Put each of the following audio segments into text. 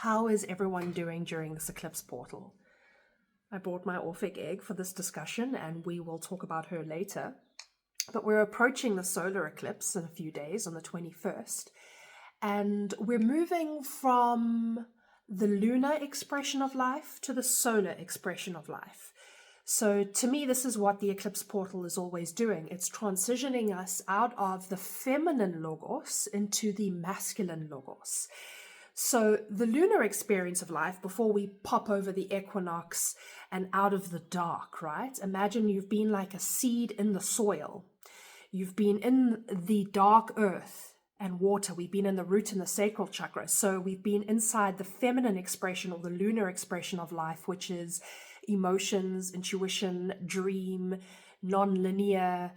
How is everyone doing during this eclipse portal? I brought my orphic egg for this discussion, and we will talk about her later. But we're approaching the solar eclipse in a few days on the 21st, and we're moving from the lunar expression of life to the solar expression of life. So to me, this is what the eclipse portal is always doing. It's transitioning us out of the feminine logos into the masculine logos. So the lunar experience of life, before we pop over the equinox and out of the dark, right? Imagine you've been like a seed in the soil. You've been in the dark earth and water. We've been in the root and the sacral chakra. So we've been inside the feminine expression or the lunar expression of life, which is emotions, intuition, dream, non-linear,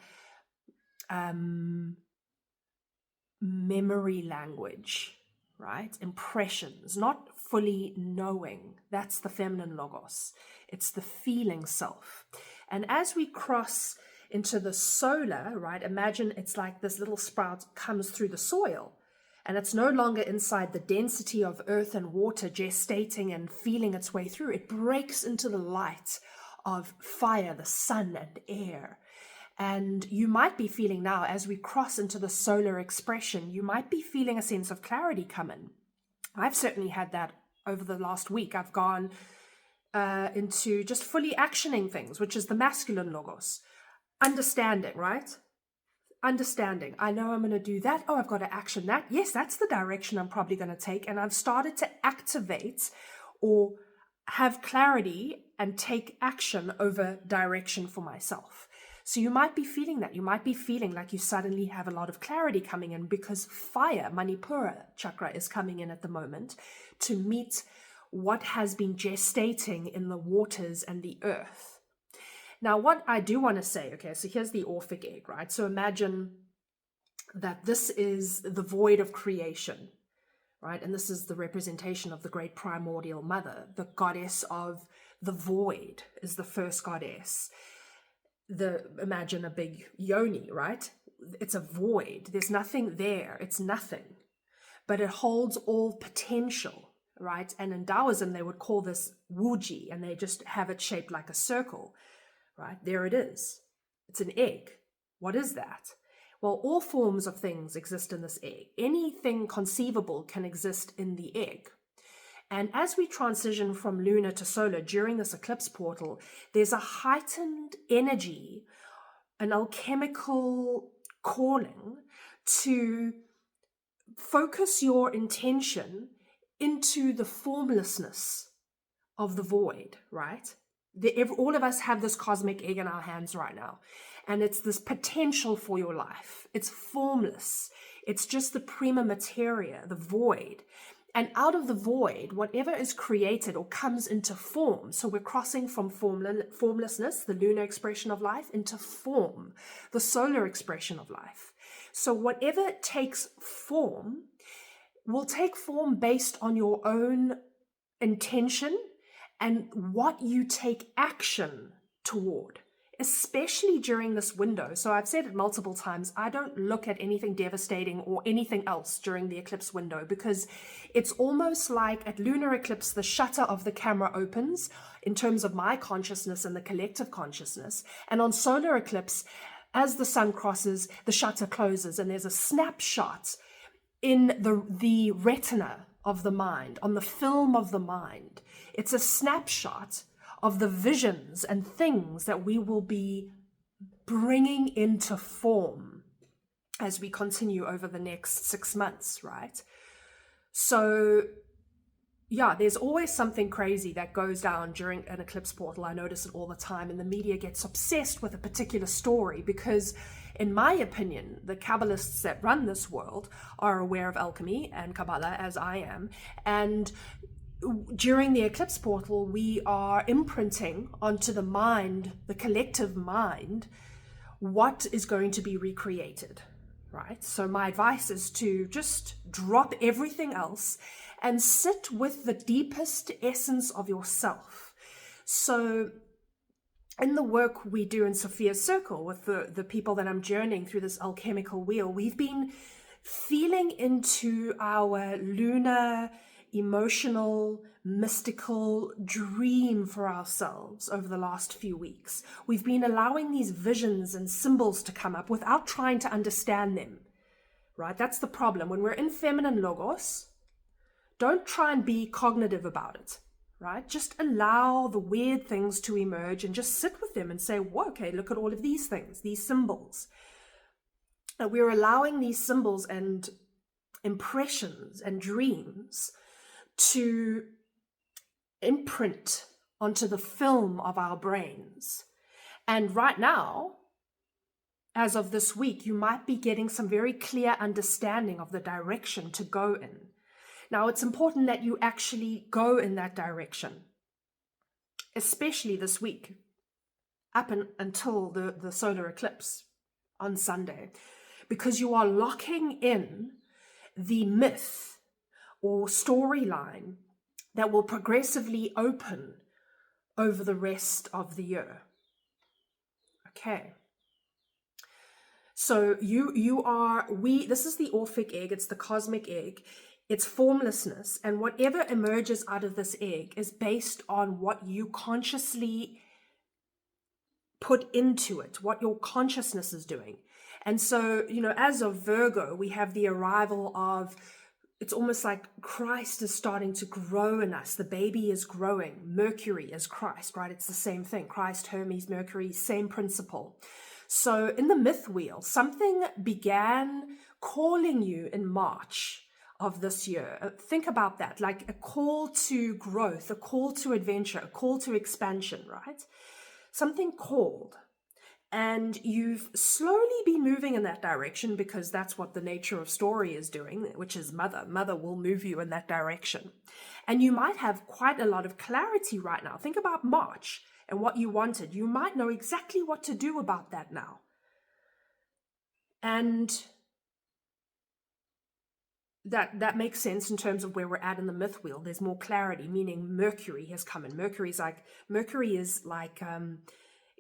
memory language, right? Impressions, not fully knowing. That's the feminine logos. It's the feeling self. And as we cross into the solar, right, imagine it's like this little sprout comes through the soil, and it's no longer inside the density of earth and water gestating and feeling its way through. It breaks into the light of fire, the sun, and air. And you might be feeling now, as we cross into the solar expression, you might be feeling a sense of clarity come in. I've certainly had that over the last week. I've gone into just fully actioning things, which is the masculine logos. Understanding, right? Understanding. I know I'm going to do that. Oh, I've got to action that. Yes, that's the direction I'm probably going to take. And I've started to activate or have clarity and take action over direction for myself. So you might be feeling that. You might be feeling like you suddenly have a lot of clarity coming in because fire, Manipura chakra, is coming in at the moment to meet what has been gestating in the waters and the earth. Now, what I do want to say, okay, so here's the orphic egg, right? So imagine that this is the void of creation, right? And this is the representation of the great primordial mother. The goddess of the void is the first goddess. Imagine a big yoni, right? It's a void. There's nothing there. It's nothing. But it holds all potential, right? And in Taoism, they would call this wuji, and they just have it shaped like a circle, right? There it is. It's an egg. What is that? Well, all forms of things exist in this egg. Anything conceivable can exist in the egg. And as we transition from lunar to solar during this eclipse portal, there's a heightened energy, an alchemical calling to focus your intention into the formlessness of the void, right? All of us have this cosmic egg in our hands right now, and it's this potential for your life. It's formless. It's just the prima materia, the void. And out of the void, whatever is created or comes into form. So we're crossing from formlessness, the lunar expression of life, into form, the solar expression of life. So whatever takes form will take form based on your own intention and what you take action toward, especially during this window. So I've said it multiple times, I don't look at anything devastating or anything else during the eclipse window, because it's almost like at lunar eclipse, the shutter of the camera opens in terms of my consciousness and the collective consciousness. And on solar eclipse, as the sun crosses, the shutter closes, and there's a snapshot in the retina of the mind, on the film of the mind. It's a snapshot of the visions and things that we will be bringing into form as we continue over the next 6 months, right? So, yeah, there's always something crazy that goes down during an eclipse portal. I notice it all the time, and the media gets obsessed with a particular story because, in my opinion, the Kabbalists that run this world are aware of alchemy and Kabbalah, as I am, and during the eclipse portal, we are imprinting onto the mind, the collective mind, what is going to be recreated, right? So my advice is to just drop everything else and sit with the deepest essence of yourself. So in the work we do in Sophia's Circle with the people that I'm journeying through this alchemical wheel, we've been feeling into our lunar emotional, mystical dream for ourselves over the last few weeks. We've been allowing these visions and symbols to come up without trying to understand them, right? That's the problem. When we're in feminine logos, don't try and be cognitive about it, right? Just allow the weird things to emerge and just sit with them and say, whoa, okay, look at all of these things, these symbols. We're allowing these symbols and impressions and dreams to imprint onto the film of our brains. And right now, as of this week, you might be getting some very clear understanding of the direction to go in. Now, it's important that you actually go in that direction, especially this week, up until the solar eclipse on Sunday, because you are locking in the myth or storyline that will progressively open over the rest of the year. Okay. So this is the orphic egg, it's the cosmic egg, it's formlessness, and whatever emerges out of this egg is based on what you consciously put into it, what your consciousness is doing. And so, as of Virgo, we have the arrival of, it's almost like Christ is starting to grow in us. The baby is growing. Mercury is Christ, right? It's the same thing. Christ, Hermes, Mercury, same principle. So in the myth wheel, something began calling you in March of this year. Think about that, like a call to growth, a call to adventure, a call to expansion, right? Something called. And you've slowly been moving in that direction because that's what the nature of story is doing, which is mother. Mother will move you in that direction. And you might have quite a lot of clarity right now. Think about March and what you wanted. You might know exactly what to do about that now. And that makes sense in terms of where we're at in the myth wheel. There's more clarity, meaning Mercury has come in. Mercury is like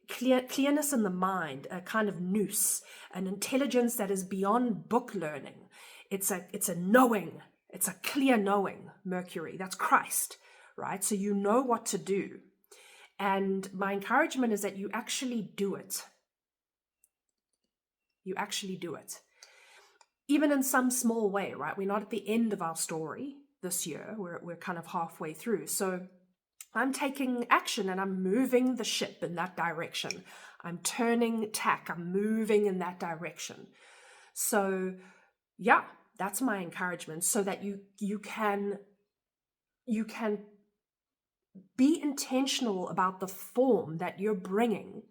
clearness in the mind, a kind of nous, an intelligence that is beyond book learning. It's a knowing, it's a clear knowing, Mercury. That's Christ, right? So you know what to do. And my encouragement is that you actually do it. You actually do it. Even in some small way, right? We're not at the end of our story this year. We're kind of halfway through. So I'm taking action and I'm moving the ship in that direction. I'm turning tack. I'm moving in that direction. So yeah, that's my encouragement, so that you can be intentional about the form that you're bringing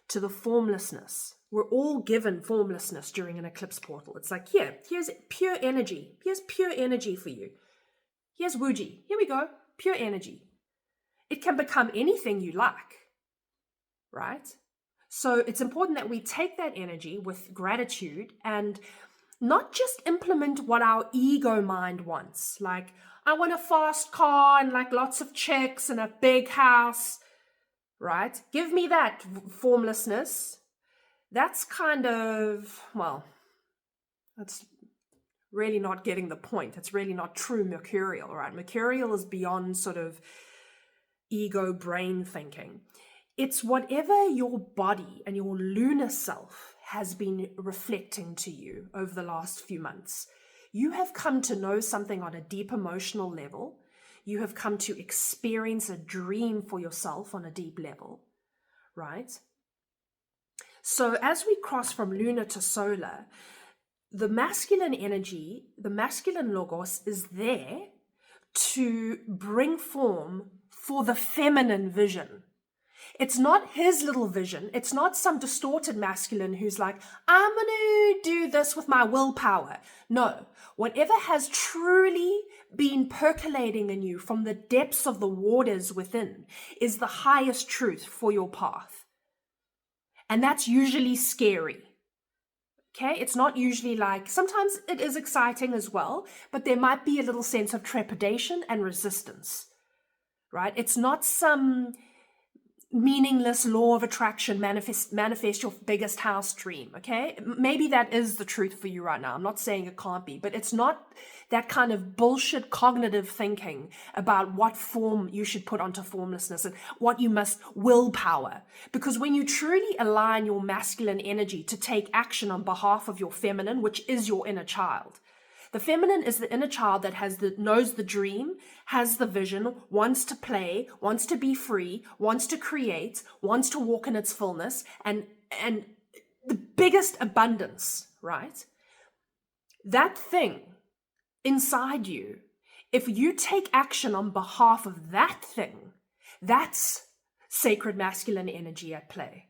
to the formlessness. We're all given formlessness during an eclipse portal. It's like, here's pure energy. Here's pure energy for you. Here's Wuji. Here we go. Pure energy. It can become anything you like, right? So it's important that we take that energy with gratitude and not just implement what our ego mind wants. Like, I want a fast car and like lots of chicks and a big house, right? Give me that formlessness. That's kind of, that's really not getting the point. It's really not true mercurial, right? Mercurial is beyond sort of ego brain thinking. It's whatever your body and your lunar self has been reflecting to you over the last few months. You have come to know something on a deep emotional level. You have come to experience a dream for yourself on a deep level, right? So as we cross from lunar to solar, the masculine energy, the masculine logos is there to bring form for the feminine vision. It's not his little vision. It's not some distorted masculine who's like, I'm going to do this with my willpower. No, whatever has truly been percolating in you from the depths of the waters within is the highest truth for your path. And that's usually scary. Okay, it's not usually like, sometimes it is exciting as well, but there might be a little sense of trepidation and resistance, right? It's not some meaningless law of attraction, manifest your biggest house dream, okay? Maybe that is the truth for you right now. I'm not saying it can't be, but it's not that kind of bullshit cognitive thinking about what form you should put onto formlessness and what you must willpower. Because when you truly align your masculine energy to take action on behalf of your feminine, which is your inner child, the feminine is the inner child that knows the dream, has the vision, wants to play, wants to be free, wants to create, wants to walk in its fullness, and the biggest abundance, right? That thing inside you, if you take action on behalf of that thing, that's sacred masculine energy at play.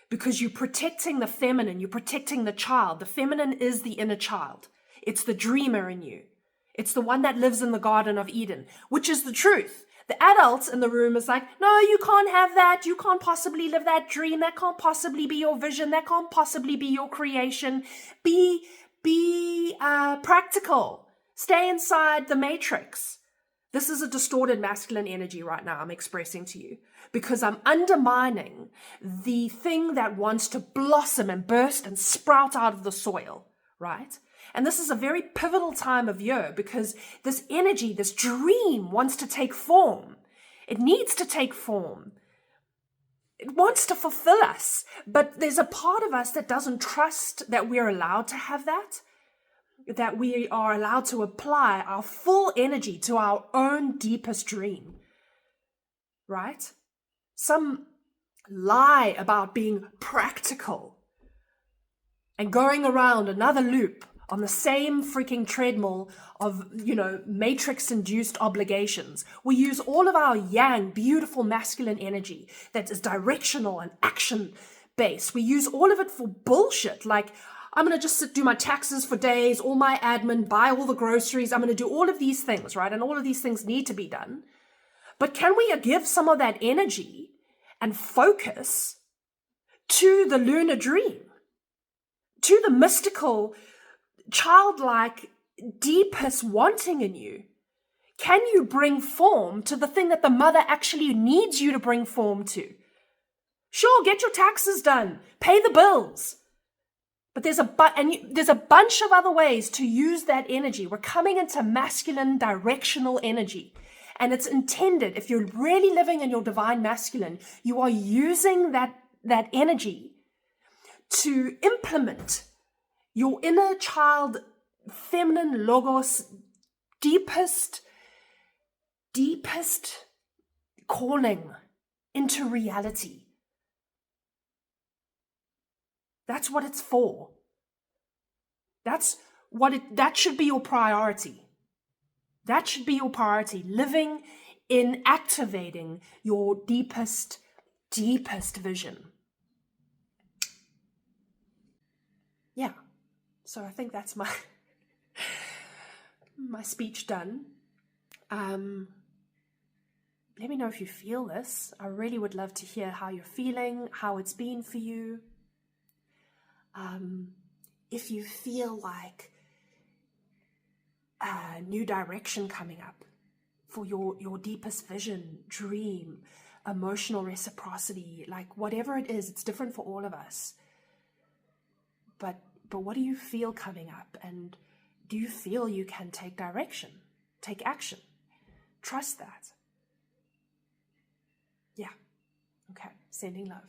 Because you're protecting the feminine, you're protecting the child. The feminine is the inner child. It's the dreamer in you. It's the one that lives in the Garden of Eden, which is the truth. The adults in the room is like, no, you can't have that. You can't possibly live that dream. That can't possibly be your vision. That can't possibly be your creation. Be practical. Stay inside the matrix. This is a distorted masculine energy right now I'm expressing to you, because I'm undermining the thing that wants to blossom and burst and sprout out of the soil, right? And this is a very pivotal time of year because this energy, this dream wants to take form. It needs to take form. It wants to fulfill us. But there's a part of us that doesn't trust that we're allowed to have that we are allowed to apply our full energy to our own deepest dream, right? Some lie about being practical and going around another loop on the same freaking treadmill of, matrix-induced obligations. We use all of our yang, beautiful masculine energy that is directional and action-based. We use all of it for bullshit, like, I'm going to just do my taxes for days, all my admin, buy all the groceries. I'm going to do all of these things, right? And all of these things need to be done. But can we give some of that energy and focus to the lunar dream, to the mystical, childlike, deepest wanting in you? Can you bring form to the thing that the mother actually needs you to bring form to? Sure, get your taxes done, pay the bills. But there's a bunch of other ways to use that energy. We're coming into masculine directional energy. And it's intended, if you're really living in your divine masculine, you are using that energy to implement your inner child, feminine logos, deepest calling into reality. That's what it's for. That should be your priority. That should be your priority. Living in activating your deepest vision. Yeah. So I think that's my speech done. Let me know if you feel this. I really would love to hear how you're feeling, how it's been for you. If you feel like a new direction coming up for your deepest vision, dream, emotional reciprocity, like whatever it is, it's different for all of us. But what do you feel coming up? And do you feel you can take direction, take action? Trust that. Yeah. Okay. Sending love.